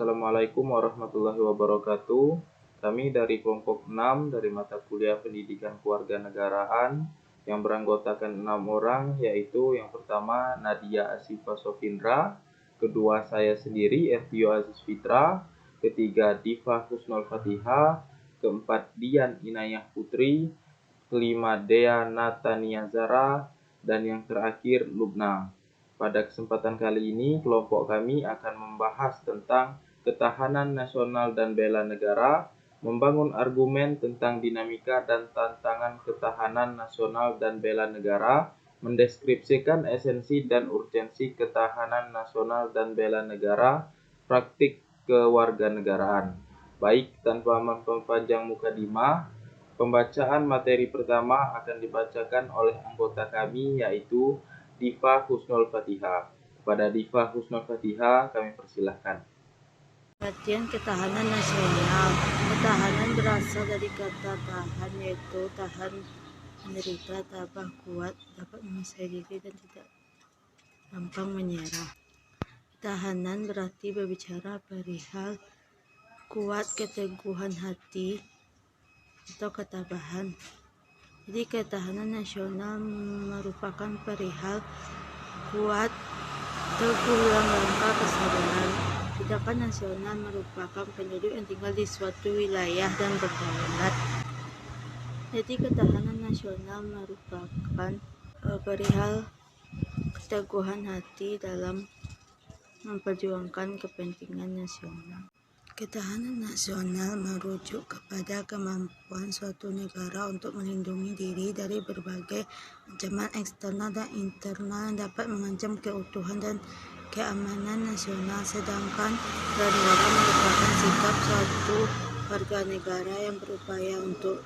Assalamualaikum warahmatullahi wabarakatuh. Kami dari kelompok 6 dari mata kuliah Pendidikan Kewarganegaraan yang beranggotakan 6 orang, yaitu yang pertama Nadia Asifa Sofindra, kedua saya sendiri Ertio Aziz Fitra, ketiga Diva Husnul Fatihah, keempat Dian Inayah Putri, kelima Dea Natania Zara, dan yang terakhir Lubna. Pada kesempatan kali ini, kelompok kami akan membahas tentang ketahanan nasional dan bela negara, membangun argumen tentang dinamika dan tantangan ketahanan nasional dan bela negara, mendeskripsikan esensi dan urgensi ketahanan nasional dan bela negara, praktik kewarganegaraan. Baik, tanpa memperpanjang mukadimah, pembacaan materi pertama akan dibacakan oleh anggota kami, yaitu Diva Husnul Fatihah. Kepada Diva Husnul Fatihah kami persilahkan. Pengertian ketahanan nasional. Ketahanan berasal dari kata tahan, yaitu tahan menderita, tabah, kuat, dapat menguasai diri dan tidak gampang menyerah. Ketahanan berarti berbicara perihal kuat, keteguhan hati atau ketabahan. Jadi ketahanan nasional merupakan perihal kuat, teguh dalam rangka kesadaran. Sedangkan nasional merupakan penduduk yang tinggal di suatu wilayah dan berdaulat. Jadi ketahanan nasional merupakan perihal keteguhan hati dalam memperjuangkan kepentingan nasional. Ketahanan nasional merujuk kepada kemampuan suatu negara untuk melindungi diri dari berbagai ancaman eksternal dan internal yang dapat mengancam keutuhan dan keamanan nasional. Sedangkan bela negara merupakan sikap suatu warga negara yang berupaya untuk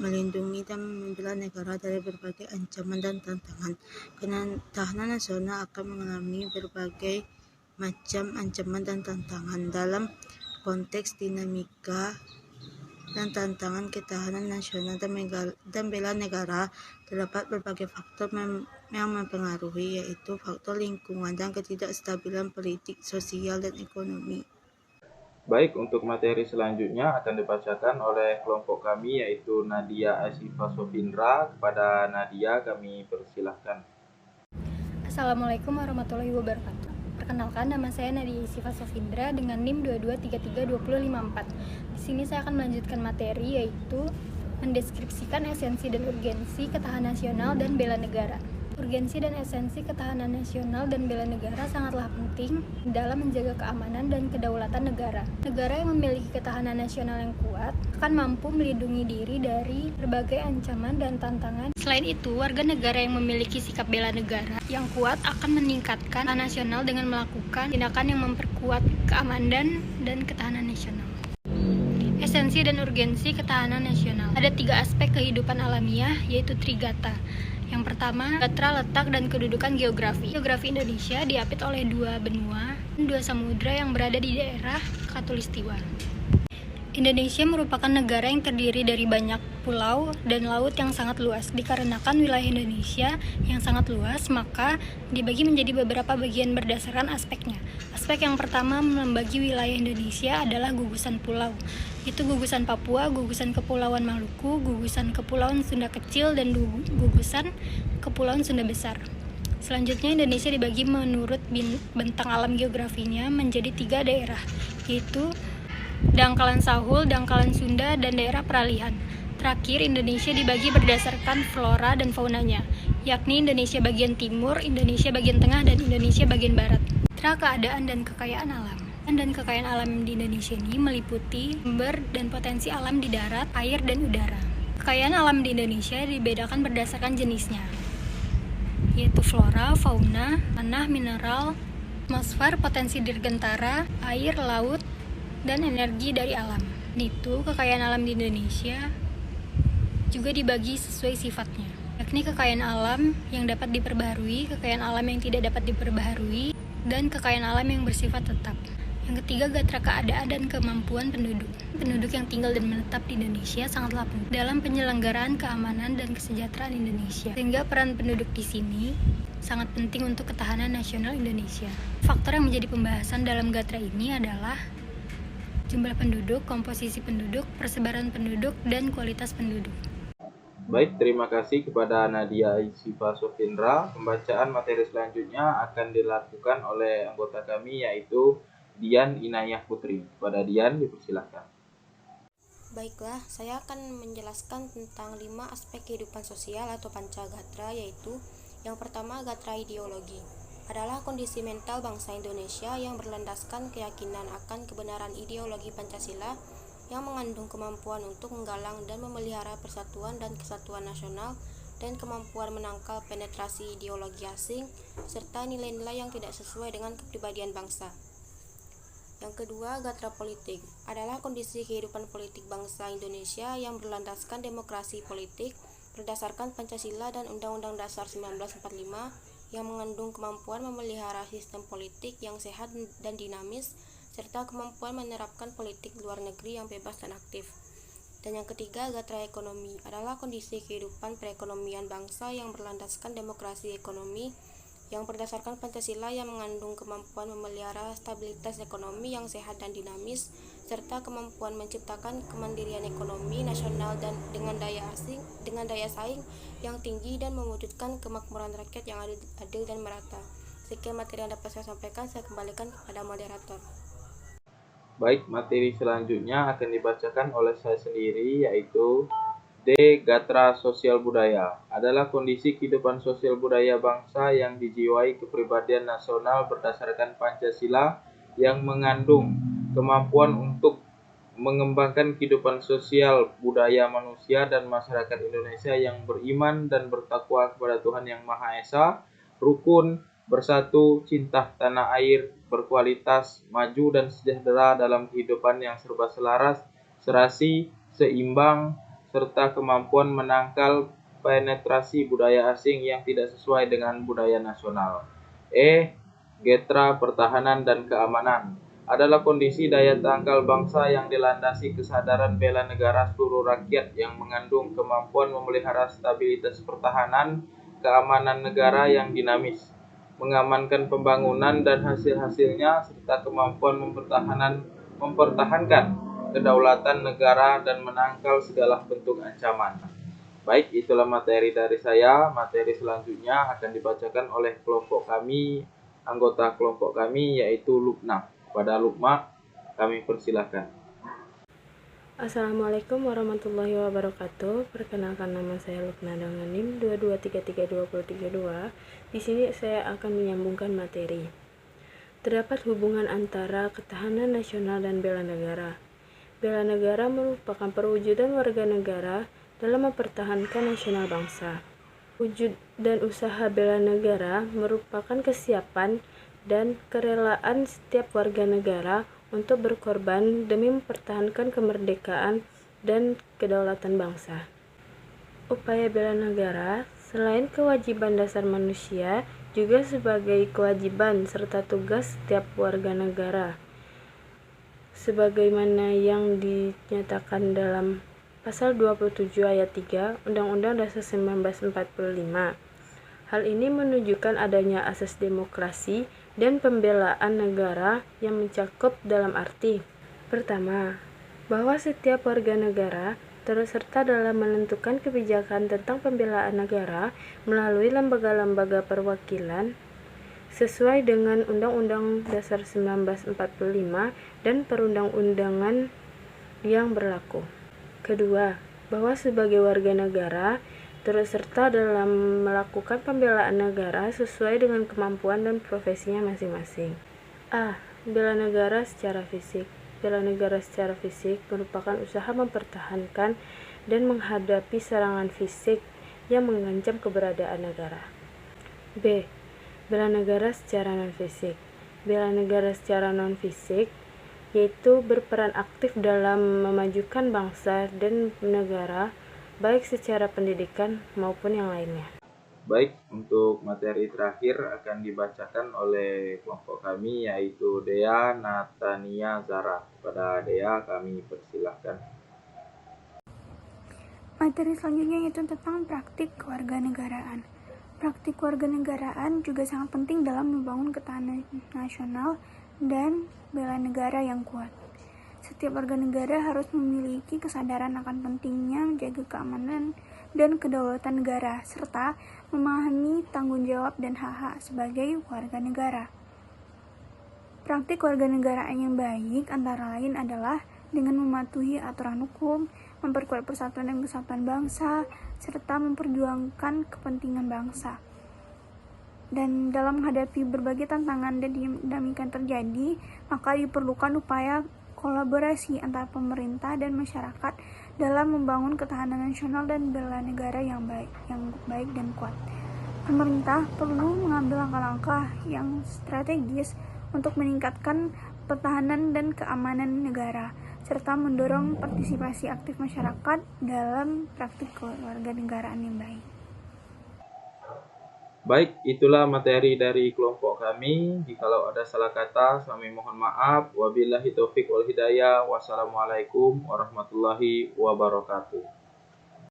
melindungi dan membela negara dari berbagai ancaman dan tantangan. Ketahanan nasional akan mengalami berbagai macam ancaman dan tantangan. Dalam konteks dinamika dan tantangan ketahanan nasional dan bela negara, terdapat berbagai faktor yang mempengaruhi, yaitu faktor lingkungan dan ketidakstabilan politik, sosial, dan ekonomi. Baik, untuk materi selanjutnya akan dibacakan oleh kelompok kami, yaitu Nadia Asifa Sofindra. Kepada Nadia kami persilahkan. Assalamualaikum warahmatullahi wabarakatuh. Perkenalkan, nama saya Nadia Asifa Sofindra dengan NIM 22332054. Di sini saya akan melanjutkan materi, yaitu mendeskripsikan esensi dan urgensi ketahanan nasional dan bela negara. Urgensi dan esensi ketahanan nasional dan bela negara sangatlah penting dalam menjaga keamanan dan kedaulatan negara. Negara yang memiliki ketahanan nasional yang kuat akan mampu melindungi diri dari berbagai ancaman dan tantangan. Selain itu, warga negara yang memiliki sikap bela negara yang kuat akan meningkatkan ketahanan nasional dengan melakukan tindakan yang memperkuat keamanan dan ketahanan nasional. Esensi dan urgensi ketahanan nasional. Ada 3 aspek kehidupan alamiah, yaitu Trigata. Yang pertama, gatra, letak, dan kedudukan geografi. Geografi Indonesia diapit oleh 2 benua dan 2 samudra yang berada di daerah Khatulistiwa. Indonesia merupakan negara yang terdiri dari banyak pulau dan laut yang sangat luas. Dikarenakan wilayah Indonesia yang sangat luas, maka dibagi menjadi beberapa bagian berdasarkan aspeknya. Aspek yang pertama membagi wilayah Indonesia adalah gugusan pulau. Itu gugusan Papua, gugusan Kepulauan Maluku, gugusan Kepulauan Sunda Kecil, dan gugusan Kepulauan Sunda Besar. Selanjutnya, Indonesia dibagi menurut bentang alam geografinya menjadi 3 daerah, yaitu Dangkalan Sahul, Dangkalan Sunda, dan daerah peralihan. Terakhir, Indonesia dibagi berdasarkan flora dan faunanya, yakni Indonesia bagian timur, Indonesia bagian tengah, dan Indonesia bagian barat. Keadaan dan kekayaan alam. Dan kekayaan alam di Indonesia ini meliputi sumber dan potensi alam di darat, air, dan udara. Kekayaan alam di Indonesia dibedakan berdasarkan jenisnya, yaitu flora, fauna, tanah, mineral, atmosfer, potensi dirgantara, air, laut, dan energi dari alam. Itu kekayaan alam di Indonesia juga dibagi sesuai sifatnya, yakni kekayaan alam yang dapat diperbaharui, kekayaan alam yang tidak dapat diperbaharui, dan kekayaan alam yang bersifat tetap. Yang ketiga, gatra, keadaan dan kemampuan penduduk. Penduduk yang tinggal dan menetap di Indonesia sangatlah penting dalam penyelenggaraan keamanan dan kesejahteraan Indonesia. Sehingga peran penduduk di sini sangat penting untuk ketahanan nasional Indonesia. Faktor yang menjadi pembahasan dalam gatra ini adalah jumlah penduduk, komposisi penduduk, persebaran penduduk, dan kualitas penduduk. Baik, terima kasih kepada Nadia Siva Sofindra. Pembacaan materi selanjutnya akan dilakukan oleh anggota kami yaitu Dian Inayah Putri. Kepada Dian dipersilakan. Baiklah, saya akan menjelaskan tentang 5 aspek kehidupan sosial atau pancagatra, yaitu yang pertama, gatra ideologi adalah kondisi mental bangsa Indonesia yang berlandaskan keyakinan akan kebenaran ideologi Pancasila yang mengandung kemampuan untuk menggalang dan memelihara persatuan dan kesatuan nasional dan kemampuan menangkal penetrasi ideologi asing serta nilai-nilai yang tidak sesuai dengan kepribadian bangsa. Yang kedua, gatra politik adalah kondisi kehidupan politik bangsa Indonesia yang berlandaskan demokrasi politik berdasarkan Pancasila dan Undang-Undang Dasar 1945 yang mengandung kemampuan memelihara sistem politik yang sehat dan dinamis serta kemampuan menerapkan politik luar negeri yang bebas dan aktif. Dan yang ketiga, gatra ekonomi adalah kondisi kehidupan perekonomian bangsa yang berlandaskan demokrasi ekonomi yang berdasarkan Pancasila yang mengandung kemampuan memelihara stabilitas ekonomi yang sehat dan dinamis serta kemampuan menciptakan kemandirian ekonomi nasional dan dengan daya saing yang tinggi dan mewujudkan kemakmuran rakyat yang adil dan merata. Sekian materi yang dapat saya sampaikan, saya kembalikan kepada moderator. Baik, materi selanjutnya akan dibacakan oleh saya sendiri yaitu D. Gatra sosial budaya adalah kondisi kehidupan sosial budaya bangsa yang dijiwai kepribadian nasional berdasarkan Pancasila yang mengandung kemampuan untuk mengembangkan kehidupan sosial budaya manusia dan masyarakat Indonesia yang beriman dan bertakwa kepada Tuhan Yang Maha Esa, rukun, bersatu, cinta tanah air, berkualitas, maju dan sejahtera dalam kehidupan yang serba selaras, serasi, seimbang, serta kemampuan menangkal penetrasi budaya asing yang tidak sesuai dengan budaya nasional. E. Gatra pertahanan dan keamanan adalah kondisi daya tangkal bangsa yang dilandasi kesadaran bela negara seluruh rakyat yang mengandung kemampuan memelihara stabilitas pertahanan, keamanan negara yang dinamis, mengamankan pembangunan dan hasil-hasilnya, serta kemampuan mempertahankan kedaulatan negara dan menangkal segala bentuk ancaman. Baik, itulah materi dari saya. Materi selanjutnya akan dibacakan oleh kelompok kami, anggota kelompok kami yaitu Lukna. Pada Lukma, kami persilahkan. Assalamualaikum warahmatullahi wabarakatuh. Perkenalkan, nama saya Lukna dengan NIM 22332032. Di sini saya akan menyambungkan materi. Terdapat hubungan antara ketahanan nasional dan bela negara. Bela negara merupakan perwujudan warga negara dalam mempertahankan nasional bangsa. Wujud dan usaha bela negara merupakan kesiapan dan kerelaan setiap warga negara untuk berkorban demi mempertahankan kemerdekaan dan kedaulatan bangsa. Upaya bela negara selain kewajiban dasar manusia juga sebagai kewajiban serta tugas setiap warga negara, sebagaimana yang dinyatakan dalam Pasal 27 ayat 3 Undang-Undang Dasar 1945. Hal ini menunjukkan adanya asas demokrasi dan pembelaan negara yang mencakup dalam arti pertama, bahwa setiap warga negara turut serta dalam menentukan kebijakan tentang pembelaan negara melalui lembaga-lembaga perwakilan sesuai dengan Undang-Undang Dasar 1945 dan perundang-undangan yang berlaku. Kedua, bahwa sebagai warga negara turut serta dalam melakukan pembelaan negara sesuai dengan kemampuan dan profesinya masing-masing. A. Bela negara secara fisik. Bela negara secara fisik merupakan usaha mempertahankan dan menghadapi serangan fisik yang mengancam keberadaan negara. B. Bela negara secara non-fisik. Bela negara secara non-fisik yaitu berperan aktif dalam memajukan bangsa dan negara, baik secara pendidikan maupun yang lainnya. Baik, untuk materi terakhir akan dibacakan oleh kelompok kami yaitu Dea Natania Zara. Pada Dea kami persilahkan. Materi selanjutnya yaitu tentang praktik kewarganegaraan. Praktik kewarganegaraan juga sangat penting dalam membangun ketahanan nasional dan bela negara yang kuat. Setiap warga negara harus memiliki kesadaran akan pentingnya menjaga keamanan dan kedaulatan negara, serta memahami tanggung jawab dan hak-hak sebagai warga negara. Praktik warganegaraan yang baik antara lain adalah dengan mematuhi aturan hukum, memperkuat persatuan dan kesatuan bangsa, serta memperjuangkan kepentingan bangsa. Dan dalam menghadapi berbagai tantangan dan dinamika terjadi, maka diperlukan upaya kolaborasi antara pemerintah dan masyarakat dalam membangun ketahanan nasional dan bela negara yang baik dan kuat. Pemerintah perlu mengambil langkah-langkah yang strategis untuk meningkatkan pertahanan dan keamanan negara, serta mendorong partisipasi aktif masyarakat dalam praktik kewarganegaraan yang baik. Baik, itulah materi dari kelompok kami. Jikalau ada salah kata, kami mohon maaf. Wabillahi taufiq wal hidayah. Wassalamualaikum warahmatullahi wabarakatuh.